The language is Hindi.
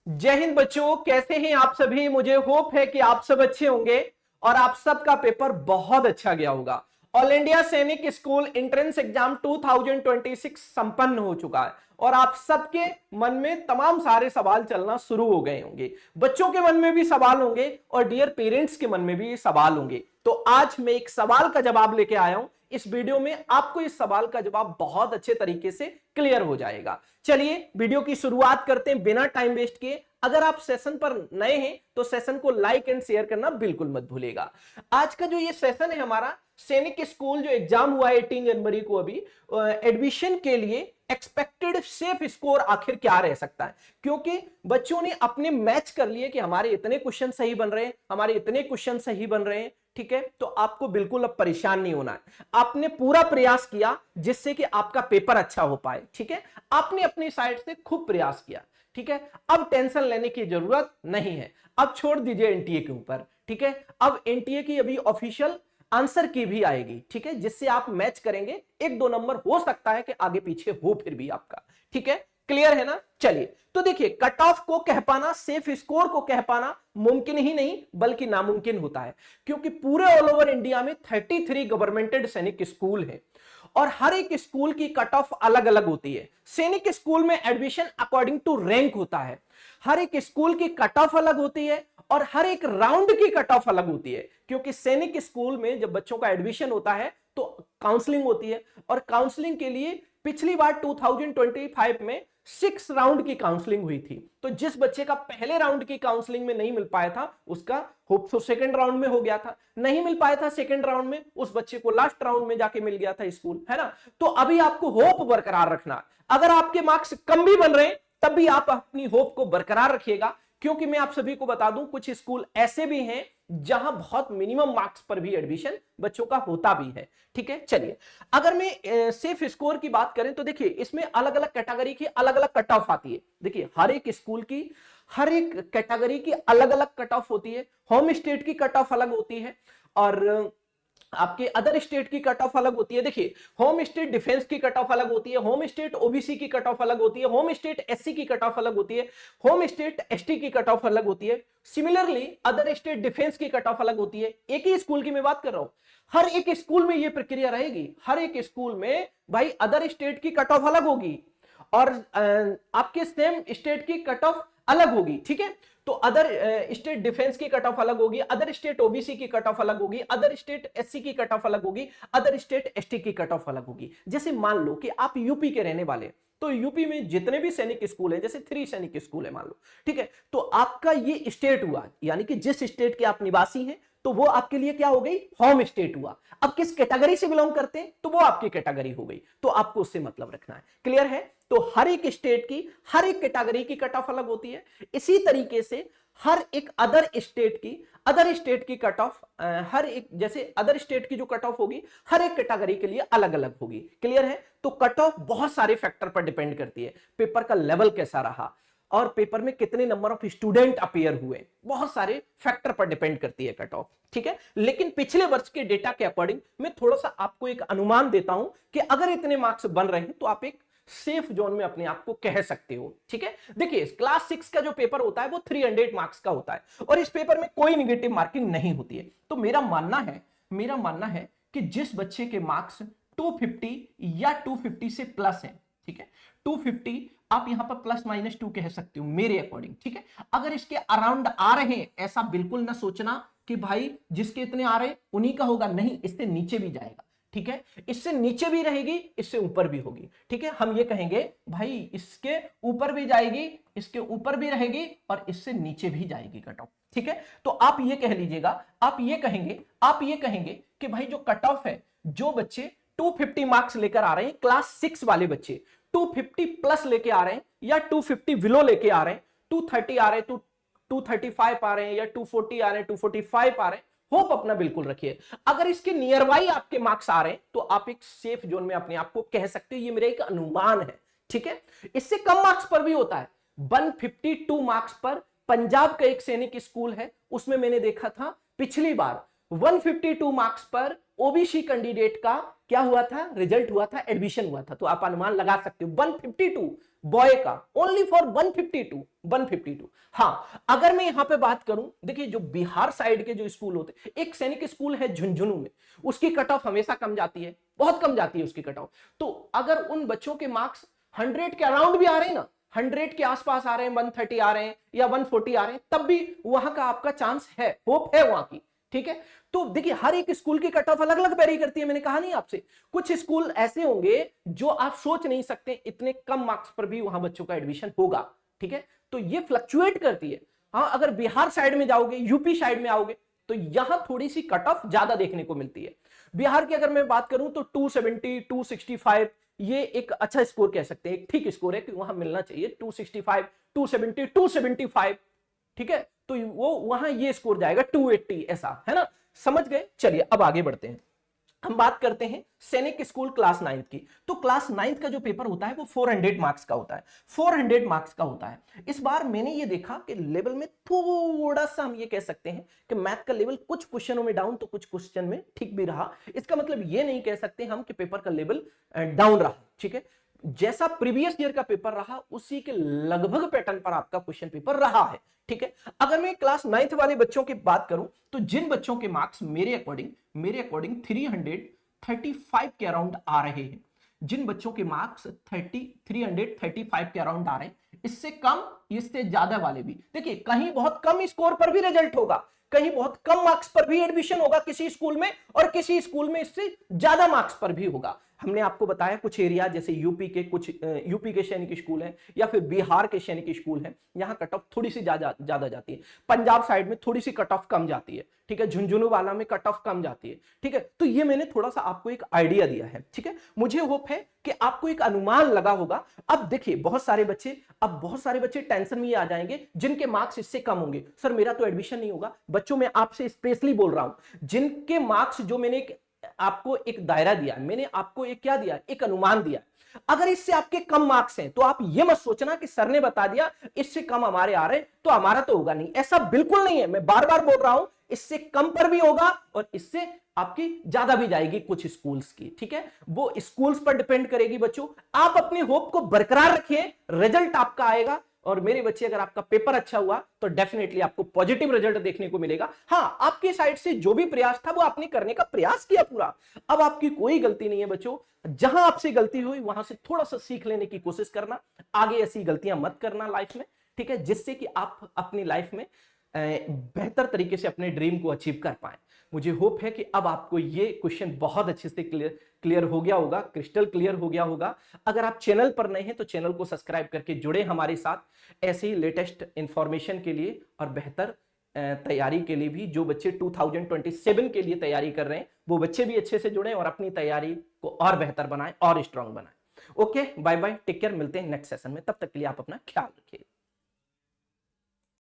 जय हिंद बच्चों, कैसे हैं आप सभी। मुझे होप है कि आप सब अच्छे होंगे और आप सबका पेपर बहुत अच्छा गया होगा। ऑल इंडिया सैनिक स्कूल एंट्रेंस एग्जाम 2026 संपन्न हो चुका है और आप सबके मन में तमाम सारे सवाल चलना शुरू हो गए होंगे। बच्चों के मन में भी सवाल होंगे और डियर पेरेंट्स के मन में भी सवाल होंगे। तो आज मैं एक सवाल का जवाब लेके आया हूं। इस वीडियो में आपको इस सवाल का जवाब बहुत अच्छे तरीके से क्लियर हो जाएगा। चलिए वीडियो की शुरुआत करते हैं बिना टाइम वेस्ट किए। अगर आप सेशन पर नए हैं तो सेशन को लाइक एंड शेयर करना बिल्कुल मत भूलिएगा। आज का जो ये सेशन है हमारा सैनिक स्कूल जो एग्जाम हुआ 18 जनवरी को, अभी एडमिशन के लिए एक्सपेक्टेड सेफ स्कोर आखिर क्या रह सकता है, क्योंकि बच्चों ने अपने मैच कर लिए कि हमारे इतने क्वेश्चन सही बन रहे हैं, हमारे इतने क्वेश्चन सही बन रहे हैं। ठीक है, तो आपको बिल्कुल अब परेशान नहीं होना है। आपने पूरा प्रयास किया जिससे कि आपका पेपर अच्छा हो पाए। ठीक है, आपने अपनी साइड से खूब प्रयास किया। ठीक है, अब टेंशन लेने की जरूरत नहीं है। अब छोड़ दीजिए एनटीए के ऊपर। ठीक है, अब एनटीए की अभी ऑफिशियल आंसर की भी आएगी। ठीक है, जिससे आप मैच करेंगे, एक दो नंबर हो सकता है कि आगे पीछे हो फिर भी आपका। ठीक है, क्लियर है ना। चलिए, तो देखिए कट ऑफ को कह पाना, सेफ स्कोर को कह पाना मुमकिन ही नहीं बल्कि नामुमकिन होता है, क्योंकि पूरे ऑल ओवर इंडिया में 33 गवर्नमेंटेड सैनिक स्कूल है और हर एक स्कूल की कट ऑफ अलग अलग होती है। सैनिक स्कूल में एडमिशन अकॉर्डिंग टू रैंक होता है। हर एक स्कूल की कट ऑफ अलग होती है और हर एक राउंड की कट ऑफ अलग होती है, क्योंकि सैनिक स्कूल में जब बच्चों का एडमिशन होता है तो काउंसलिंग होती है और काउंसलिंग के लिए पिछली बार 2025 में 6 राउंड की काउंसलिंग हुई थी। तो जिस बच्चे का पहले राउंड की काउंसलिंग में नहीं मिल पाया था उसका होप तो सेकंड राउंड में हो गया था, नहीं मिल पाया था सेकंड राउंड में, उस बच्चे को लास्ट राउंड में जाके मिल गया था स्कूल, है ना। तो अभी आपको होप बरकरार रखना। अगर आपके मार्क्स कम भी बन रहे हैं तब भी आप अपनी होप को बरकरार रखिएगा, क्योंकि मैं आप सभी को बता दूं कुछ स्कूल ऐसे भी हैं जहां बहुत मिनिमम मार्क्स पर भी एडमिशन बच्चों का होता भी है। ठीक है, चलिए अगर मैं सेफ स्कोर की बात करें तो देखिए इसमें अलग अलग कैटेगरी की अलग अलग कट ऑफ आती है। देखिए हर एक स्कूल की हर एक कैटेगरी की अलग अलग कट ऑफ होती है। होम स्टेट की कट ऑफ अलग होती है और आपके अदर स्टेट की कट ऑफ अलग होती है। देखिए होम स्टेट डिफेंस की कट ऑफ अलग होती है, होम स्टेट ओबीसी की कट ऑफ अलग होती है, होम स्टेट एससी की कट ऑफ अलग होती है, होम स्टेट एसटी की कट ऑफ अलग होती है। सिमिलरली अदर स्टेट डिफेंस की कट ऑफ अलग होती है। एक ही स्कूल की मैं बात कर रहा हूं, हर एक स्कूल में यह प्रक्रिया रहेगी। हर एक स्कूल में भाई अदर स्टेट की कट ऑफ अलग होगी और आपके सेम स्टेट की कट ऑफ अलग होगी। ठीक है, तो अदर स्टेट डिफेंस की कट ऑफ अलग होगी, अदर स्टेट ओबीसी की कट ऑफ अलग होगी, अदर स्टेट एससी की कट ऑफ अलग होगी, अदर स्टेट एसटी की कट ऑफ अलग होगी। जैसे मान लो कि आप यूपी के रहने वाले, तो यूपी में जितने भी सैनिक स्कूल हैं, जैसे 3 सैनिक स्कूल है मान लो, ठीक है, तो आपका ये स्टेट हुआ, यानी कि जिस स्टेट के आप निवासी हैं तो वो आपके लिए क्या हो गई, होम स्टेट हुआ। अब किस कैटेगरी से बिलोंग करते हैं तो वो आपकी कैटेगरी हो गई, तो आपको उससे मतलब रखना है। क्लियर है, तो हर एक स्टेट की हर एक कैटेगरी की कट ऑफ अलग होती है। इसी तरीके से हर एक अदर स्टेट की कट ऑफ हर एक, जैसे अदर स्टेट की जो कट ऑफ होगी हर एक कैटेगरी के लिए अलग अलग होगी। क्लियर है, तो कट ऑफ बहुत सारे फैक्टर पर डिपेंड करती है। पेपर का लेवल कैसा रहा और पेपर में कितने नंबर ऑफ स्टूडेंट अपीयर हुए, बहुत सारे फैक्टर पर डिपेंड करती है कट ऑफ। ठीक है, लेकिन पिछले वर्ष के डेटा के अकॉर्डिंग मैं थोड़ा सा आपको एक अनुमान देता हूं कि अगर इतने मार्क्स बन रहे हैं तो आप एक सेफ जोन में अपने आप को कह सकते हो। ठीक है, देखिए क्लास 6 का जो पेपर होता है वो 300 मार्क्स का होता है और इस पेपर में कोई निगेटिव मार्किंग नहीं होती है। तो मेरा मानना है कि जिस बच्चे के मार्क्स 250 या 250 से प्लस है, ठीक है, 250 आप यहां पर +-2 कह सकते हो मेरे अकॉर्डिंग। ठीक है, अगर इसके अराउंड आ रहे हैं, ऐसा बिल्कुल ना सोचना कि भाई जिसके इतने आ रहे उन्हीं का होगा, नहीं, इससे नीचे भी जाएगा। ठीक है, इससे नीचे भी रहेगी, इससे ऊपर भी होगी। ठीक है, हम ये कहेंगे भाई इसके ऊपर भी जाएगी, इसके ऊपर भी रहेगी और इससे नीचे भी जाएगी कट ऑफ। ठीक है, तो आप ये कह लीजिएगा, आप ये कहेंगे कि भाई जो कट ऑफ है, जो बच्चे 250 मार्क्स लेकर आ रहे हैं, क्लास 6 वाले बच्चे 250 प्लस लेके आ रहे हैं या 250 बिलो लेके आ रहे हैं, 230 आ रहे हैं, 235 आ रहे हैं या 240 आ रहे हैं, 245 आ रहे हैं, होप अपना बिल्कुल रखिए। अगर इसके नियर बाई आपके मार्क्स आ रहे हैं तो आप एक सेफ जोन में अपने आप को कह सकते हो, ये मेरा एक अनुमान है। ठीक है, इससे कम मार्क्स पर भी होता है। 152 मार्क्स पर पंजाब का एक सैनिक स्कूल है, उसमें मैंने देखा था पिछली बार 152 मार्क्स पर ओबीसी कैंडिडेट का क्या हुआ था, रिजल्ट हुआ था, एडमिशन हुआ था। तो आप अनुमान लगा सकते हो 152 बॉय का ओनली फॉर 152। हाँ, अगर मैं यहां पे बात करूं, देखिए जो बिहार साइड के जो स्कूल होते, एक सैनिक स्कूल है झुंझुनू में, उसकी कट ऑफ हमेशा कम जाती है, बहुत कम जाती है उसकी कट ऑफ। तो अगर उन बच्चों के मार्क्स 100 के अराउंड भी आ रहे हैं ना, 100 के आसपास आ रहे हैं, 130 आ रहे हैं या 140 आ रहे हैं, तब भी वहां का आपका चांस है, होप है वहां की। ठीक है, तो देखिए हर एक स्कूल की कट ऑफ अलग अलग वेरी करती है, मैंने कहा नहीं आपसे, कुछ स्कूल ऐसे होंगे जो आप सोच नहीं सकते इतने कम मार्क्स पर भी वहां बच्चों का एडमिशन होगा। ठीक है, तो ये फ्लक्चुएट करती है। हाँ, अगर बिहार साइड में जाओगे, यूपी साइड में आओगे, तो यहां थोड़ी सी कट ऑफ ज्यादा देखने को मिलती है। बिहार की अगर मैं बात करूं तो 270, 265 ये एक अच्छा स्कोर कह सकते हैं, एक ठीक स्कोर है कि वहां मिलना चाहिए 265, 270, 275। ठीक है, तो वो वहां ये स्कोर जाएगा 280, ऐसा है ना, समझ गए। चलिए अब आगे बढ़ते हैं, हम बात करते हैं सैनिक स्कूल क्लास 9 की। तो क्लास 9 का जो पेपर होता है वो 400 मार्क्स का होता है, 400 मार्क्स का होता है। इस बार मैंने ये देखा कि लेवल में थोड़ा सा हम ये कह सकते हैं कि मैथ का लेवल कुछ क्वेश्चनों में डाउन तो कुछ क्वेश्चन में ठीक भी रहा। इसका मतलब ये नहीं कह सकते हम कि पेपर का लेवल डाउन रहा। ठीक है, जैसा प्रीवियस ईयर का पेपर रहा उसी के लगभग पैटर्न पर आपका क्वेश्चन पेपर रहा है। ठीक है, अगर मैं क्लास 9th वाले बच्चों की बात करूं तो जिन बच्चों के मार्क्स मेरे अकॉर्डिंग 335 के अराउंड आ रहे हैं, जिन बच्चों के मार्क्स 335 के अराउंड आ रहे हैं, इससे कम इससे ज्यादा वाले भी, देखिए कहीं बहुत कम स्कोर पर भी रिजल्ट होगा, कहीं बहुत कम मार्क्स पर भी एडमिशन होगा किसी स्कूल में, और किसी स्कूल में इससे ज्यादा मार्क्स पर भी होगा। हमने आपको बताया कुछ एरिया जैसे यूपी के सैनिक स्कूल हैं या फिर बिहार के सैनिक स्कूल हैं, यहां कट ऑफ थोड़ी सी ज्यादा जाती है, पंजाब साइड में थोड़ी सी कट ऑफ कम जाती है। ठीक है, झुंझुनू वाला में कट ऑफ कम जाती है। ठीक है, तो ये मैंने थोड़ा सा आपको एक आइडिया दिया है। ठीक है, मुझे होप है कि आपको एक अनुमान लगा होगा। अब देखिए बहुत सारे बच्चे टेंशन में आ जाएंगे जिनके मार्क्स इससे कम होंगे, सर मेरा तो एडमिशन नहीं होगा। बच्चों मैं आपसे स्पेशली बोल रहा हूं, जिनके मार्क्स, जो मैंने आपको एक दायरा दिया, मैंने आपको एक क्या दिया, एक अनुमान दिया, अगर इससे आपके कम मार्क्स हैं तो आप ये मत सोचना कि सर ने बता दिया इससे कम हमारे आ रहे हैं तो हमारा तो होगा नहीं, ऐसा बिल्कुल नहीं है। मैं बार बार बोल रहा हूं, इससे कम पर भी होगा और इससे आपकी ज्यादा भी जाएगी कुछ स्कूल्स की। ठीक है, वो स्कूल्स पर डिपेंड करेगी। बच्चों आप अपने होप को बरकरार रखिए, रिजल्ट आपका आएगा। और मेरे बच्चे अगर आपका पेपर अच्छा हुआ तो डेफिनेटली आपको पॉजिटिव रिजल्ट देखने को मिलेगा। हाँ, आपकी साइड से जो भी प्रयास था वो आपने करने का प्रयास किया पूरा, अब आपकी कोई गलती नहीं है। बच्चों जहां आपसे गलती हुई वहां से थोड़ा सा सीख लेने की कोशिश करना, आगे ऐसी गलतियां मत करना लाइफ में। ठीक है, जिससे कि आप अपनी लाइफ में बेहतर तरीके से अपने ड्रीम को अचीव कर पाए। मुझे होप है कि अब आपको ये क्वेश्चन बहुत अच्छे से क्लियर हो गया होगा, क्रिस्टल क्लियर हो गया होगा। अगर आप चैनल पर नए हैं तो चैनल को सब्सक्राइब करके जुड़े हमारे साथ ऐसे ही लेटेस्ट इंफॉर्मेशन के लिए और बेहतर तैयारी के लिए भी। जो बच्चे 2027 के लिए तैयारी कर रहे हैं वो बच्चे भी अच्छे से जुड़े और अपनी तैयारी को और बेहतर बनाएं और स्ट्रांग बनाएं। Okay, bye bye, take care, मिलते हैं नेक्स्ट सेशन में, तब तक के लिए आप अपना ख्याल रखिए।